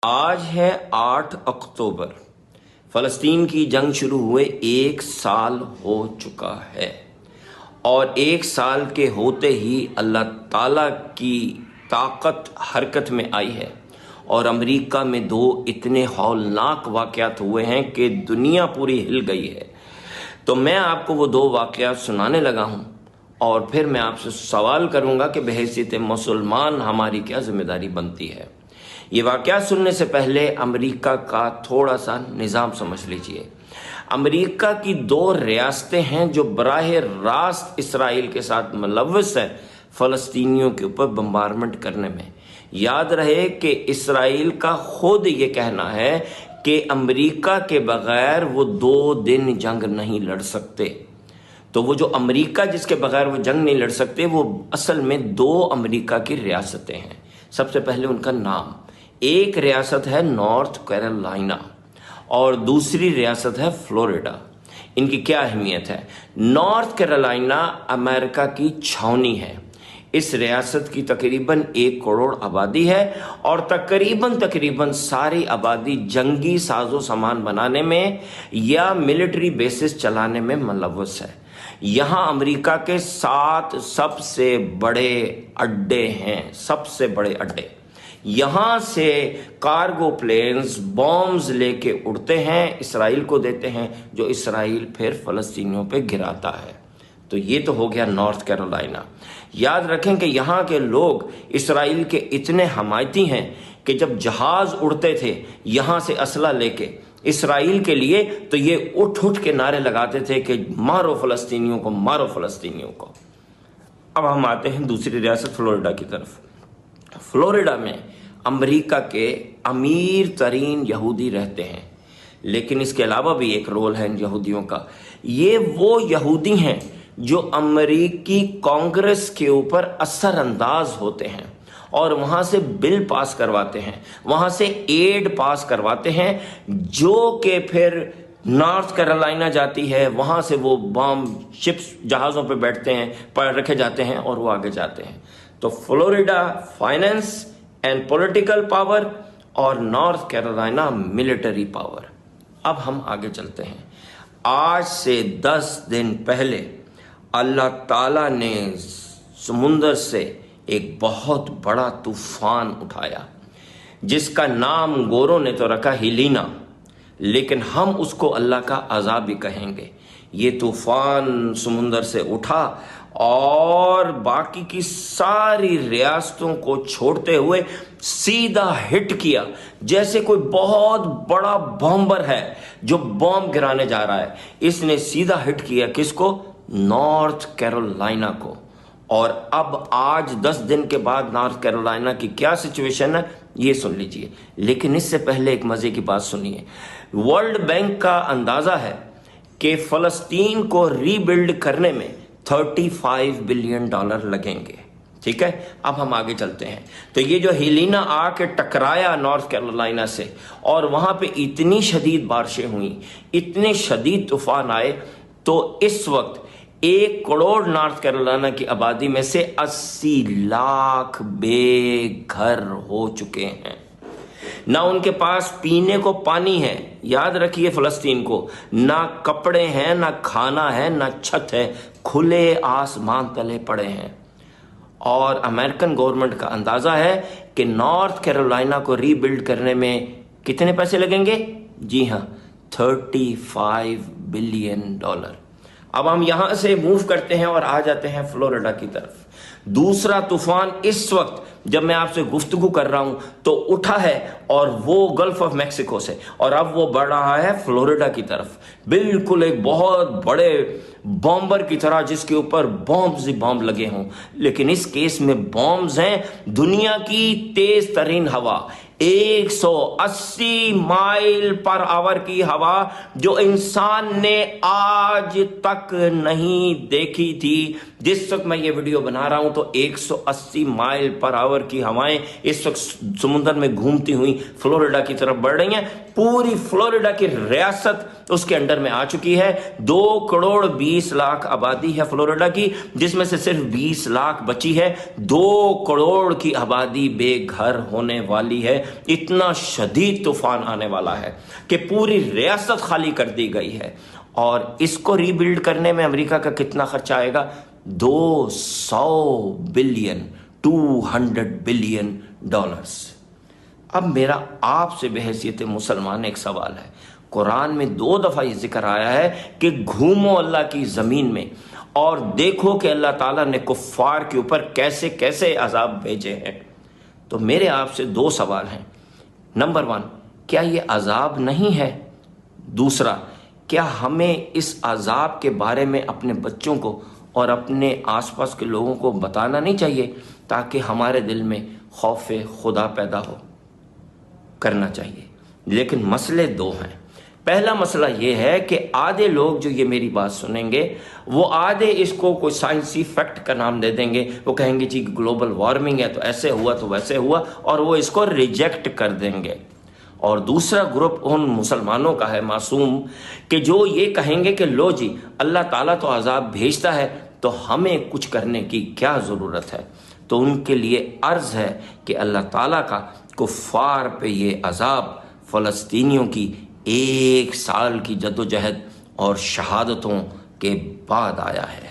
آج ہے 8 اکتوبر۔ فلسطین کی جنگ شروع ہوئے 1 سال ہو چکا ہے، اور 1 سال کے ہوتے ہی اللہ تعالیٰ کی طاقت حرکت میں آئی ہے، اور امریکہ میں 2 اتنے ہولناک واقعات ہوئے ہیں کہ دنیا پوری ہل گئی ہے۔ تو میں آپ کو وہ 2 واقعات سنانے لگا ہوں، اور پھر میں آپ سے سوال کروں گا کہ بحیثیت مسلمان ہماری کیا ذمہ داری بنتی ہے۔ یہ واقعہ سننے سے پہلے امریکہ کا تھوڑا سا نظام سمجھ لیجئے۔ امریکہ کی 2 ریاستیں ہیں جو براہ راست اسرائیل کے ساتھ ملوث ہیں فلسطینیوں کے اوپر بمبارمنٹ کرنے میں۔ یاد رہے کہ اسرائیل کا خود یہ کہنا ہے کہ امریکہ کے بغیر وہ 2 دن جنگ نہیں لڑ سکتے۔ تو وہ جو امریکہ جس کے بغیر وہ جنگ نہیں لڑ سکتے، وہ اصل میں 2 امریکہ کی ریاستیں ہیں۔ سب سے پہلے ان کا نام، ایک ریاست ہے نارتھ کیرولائنا اور دوسری ریاست ہے فلوریڈا۔ ان کی کیا اہمیت ہے؟ نارتھ کیرولائنا امریکہ کی چھاونی ہے۔ اس ریاست کی تقریباً 1 کروڑ آبادی ہے، اور تقریباً ساری آبادی جنگی ساز و سامان بنانے میں یا ملٹری بیسز چلانے میں ملوث ہے۔ یہاں امریکہ کے 7 سب سے بڑے اڈے ہیں، سب سے بڑے اڈے۔ یہاں سے کارگو پلینز بومز لے کے اڑتے ہیں، اسرائیل کو دیتے ہیں، جو اسرائیل پھر فلسطینیوں پہ گراتا ہے۔ تو یہ تو ہو گیا نارتھ کیرولائنا۔ یاد رکھیں کہ یہاں کے لوگ اسرائیل کے اتنے حمایتی ہیں کہ جب جہاز اڑتے تھے یہاں سے اسلحہ لے کے اسرائیل کے لیے، تو یہ اٹھ کے نعرے لگاتے تھے کہ مارو فلسطینیوں کو، مارو فلسطینیوں کو۔ اب ہم آتے ہیں دوسری ریاست فلوریڈا کی طرف۔ فلوریڈا میں امریکہ کے امیر ترین یہودی رہتے ہیں، لیکن اس کے علاوہ بھی ایک رول ہے ان یہودیوں کا۔ یہ وہ یہودی ہیں جو امریکی کانگریس کے اوپر اثر انداز ہوتے ہیں، اور وہاں سے بل پاس کرواتے ہیں، وہاں سے ایڈ پاس کرواتے ہیں، جو کہ پھر نارتھ کیرولائنا جاتی ہے، وہاں سے وہ بام شپس جہازوں پہ بیٹھتے ہیں، رکھے جاتے ہیں، اور وہ آگے جاتے ہیں۔ تو Florida finance and political power, اور نارتھ کیرولائنا ملٹری پاور۔ اب ہم آگے چلتے ہیں۔ آج سے 10 دن پہلے اللہ تعالیٰ نے سمندر سے ایک بہت بڑا طوفان اٹھایا، جس کا نام گوروں نے تو رکھا ہیلینا، لیکن ہم اس کو اللہ کا عذاب بھی کہیں گے۔ یہ طوفان سمندر سے اٹھا اور باقی کی ساری ریاستوں کو چھوڑتے ہوئے سیدھا ہٹ کیا، جیسے کوئی بہت بڑا بامبر ہے جو بم گرانے جا رہا ہے۔ اس نے سیدھا ہٹ کیا کس کو؟ نارتھ کیرولائنا کو۔ اور اب آج 10 دن کے بعد نارتھ کیرولائنا کی کیا سچویشن ہے یہ سن لیجئے، لیکن اس سے پہلے ایک مزے کی بات سنیے۔ ورلڈ بینک کا اندازہ ہے کہ فلسطین کو ری بلڈ کرنے میں $35 بلین لگیں گے۔ ٹھیک ہے، اب ہم آگے چلتے ہیں۔ تو یہ جو ہیلینا آ کے ٹکرایا نارتھ کیرولائنا سے، اور وہاں پہ اتنی شدید بارشیں ہوئیں، اتنے شدید طوفان آئے، تو اس وقت 1 کروڑ نارتھ کیرولائنا کی آبادی میں سے 80 لاکھ بے گھر ہو چکے ہیں۔ نہ ان کے پاس پینے کو پانی ہے، یاد رکھیے فلسطین کو، نہ کپڑے ہیں، نہ کھانا ہے، نہ چھت ہے، کھلے آسمان تلے پڑے ہیں۔ اور امریکن گورنمنٹ کا اندازہ ہے کہ نارتھ کیرولائنا کو ری بلڈ کرنے میں کتنے پیسے لگیں گے؟ جی ہاں، $35 بلین۔ اب ہم یہاں سے موو کرتے ہیں اور آ جاتے ہیں فلوریڈا کی طرف۔ دوسرا طوفان اس وقت جب میں آپ سے گفتگو کر رہا ہوں تو اٹھا ہے، اور وہ گلف آف میکسیکو سے، اور اب وہ بڑھ رہا ہے فلوریڈا کی طرف، بالکل ایک بہت بڑے بامبر کی طرح جس کے اوپر بامز ہی بامب لگے ہوں۔ لیکن اس کیس میں بامز ہیں دنیا کی تیز ترین ہوا، 180 مائل پر آور کی ہوا، جو انسان نے آج تک نہیں دیکھی تھی۔ جس وقت میں یہ ویڈیو بنا رہا ہوں تو 180 مائل پر آور آور کی ہوائیں اس وقت سمندر میں گھومتی ہوئی فلوریڈا کی طرف بڑھ رہی ہیں. پوری فلوریڈا کی ریاست اس کے انڈر میں آ چکی ہے. 2 کروڑ 20 لاکھ آبادی ہے فلوریڈا کی، جس میں سے صرف 20 لاکھ بچی ہے. 2 کروڑ کی آبادی بے گھر ہونے والی ہے. اتنا شدید طوفان آنے والا ہے کہ پوری ریاست خالی کر دی گئی ہے. اور اس کو ری بلڈ کرنے میں امریکہ کا کتنا خرچہ آئے گا؟ 200 بلین، 200 بلین ڈالرز. اب میرا آپ سے بحیثیت مسلمان ایک سوال ہے. قرآن میں 2 دفعہ یہ ذکر آیا ہے کہ گھومو اللہ کی زمین میں اور دیکھو کہ اللہ تعالیٰ نے کفار کے اوپر کیسے کیسے عذاب بھیجے ہیں. تو میرے آپ سے 2 سوال ہیں. نمبر 1، کیا یہ عذاب نہیں ہے؟ دوسرا، کیا ہمیں اس عذاب کے بارے میں اپنے بچوں کو اور اپنے آس پاس کے لوگوں کو بتانا نہیں چاہیے تاکہ ہمارے دل میں خوف خدا پیدا ہو؟ کرنا چاہیے. لیکن مسئلے 2 ہیں. پہلا مسئلہ یہ ہے کہ آدھے لوگ جو یہ میری بات سنیں گے وہ آدھے اس کو کوئی سائنسی فیکٹ کا نام دے دیں گے. وہ کہیں گے جی گلوبل وارمنگ ہے تو ایسے ہوا تو ویسے ہوا، اور وہ اس کو ریجیکٹ کر دیں گے. اور دوسرا گروپ ان مسلمانوں کا ہے معصوم کہ جو یہ کہیں گے کہ لو جی اللہ تعالیٰ تو عذاب بھیجتا ہے تو ہمیں کچھ کرنے کی کیا ضرورت ہے. تو ان کے لیے عرض ہے کہ اللہ تعالیٰ کا کفار پہ یہ عذاب فلسطینیوں کی 1 سال کی جدوجہد اور شہادتوں کے بعد آیا ہے.